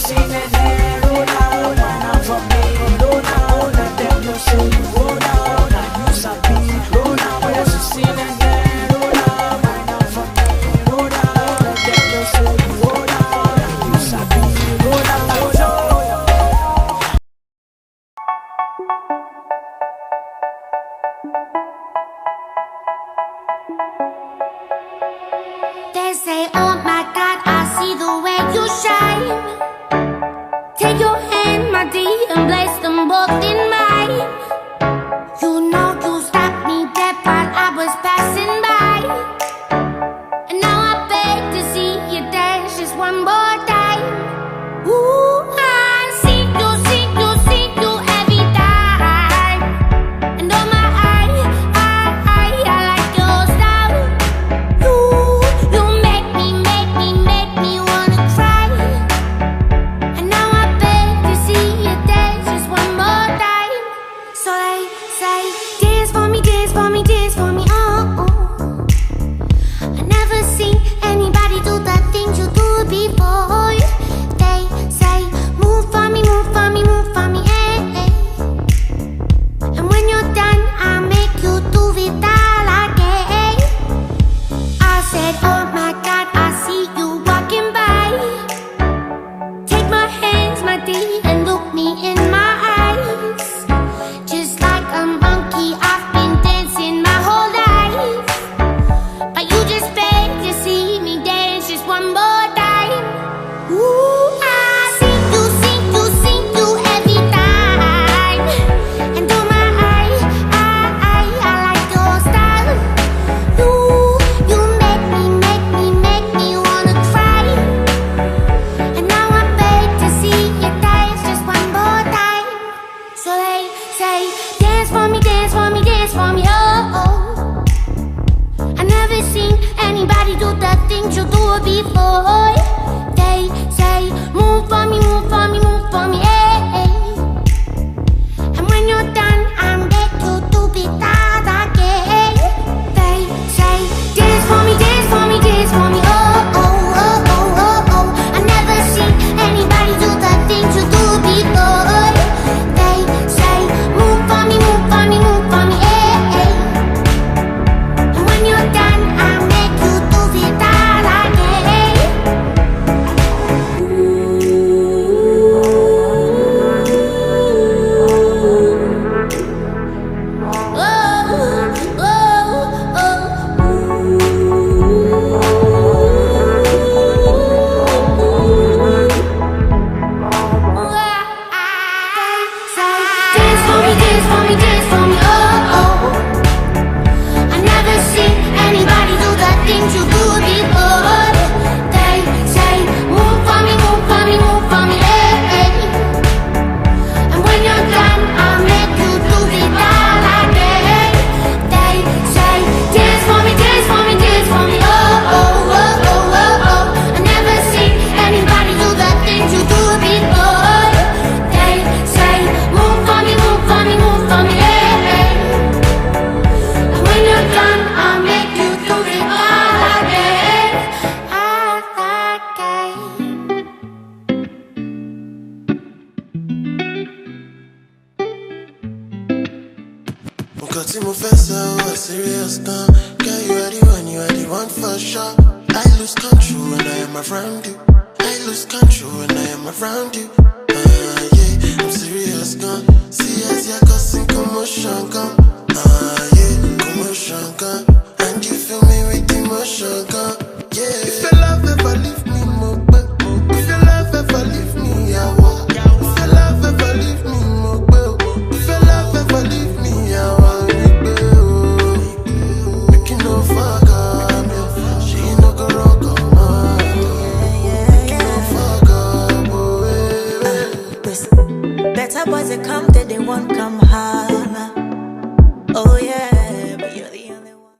seen it there, roll out. When I'm from me, roll out. Let them know say you roll out. And you sabi roll out. Yes, you seen it there, roll out. When I'm from me, roll out. Let them know say you roll out. And you sabi roll out. They say, oh my God, I see the way you shine. Take your hand, my dear, and place them both in mine. You know you stopped me dead while I was passing by. And now I beg to see you dance just one more time. Ooh, I see you every time. And oh my, I like your style. You make me wanna cry. And now I beg to see you dance just one more time. So they say, dance for me, dance for me, dance for me, oh, oh. I never seen anybody do the things you do before. They say, move for me, move for me, move for me, eh, eh. And when you're done, I'll make you do it all again. I said, oh my God, I see you walking by. Take my hands, my dear, and look me in my eyes. Just like a monkey, I've been dancing my whole life. But you just beg to see me dance just one more time. Ooh, I see you every time. And oh my, I like your style. You make me wanna cry. And now I beg to see you dance just one more time. So they say, dance for me, dance for me, dance for me, oh, oh. I never seen anybody do the things you do before. They say, move for me, move for me, move for me, eh, eh. And when you're done, I'll make you do it all again. They say, dance for me, dance for me, dance for me, oh, oh, oh, oh, oh, oh. I never seen anybody do the things you do before. They say, move for me, move for me, move for me, eh, eh. And when you're done, I'll make you do it all again. Got to move fast, so I'm serious now. Girl, you are the one for sure. I lose control when I am around you. I lose control when I am around you. Yeah, I'm serious gone. See as you're causing commotion gone. Yeah, commotion gone. And you fill me with emotion gone. Yeah, if your love ever leave me, more. If your love ever leave me, I walk. If your love ever leave me, more. If your love ever leave me, I walk. Better boys they come, they want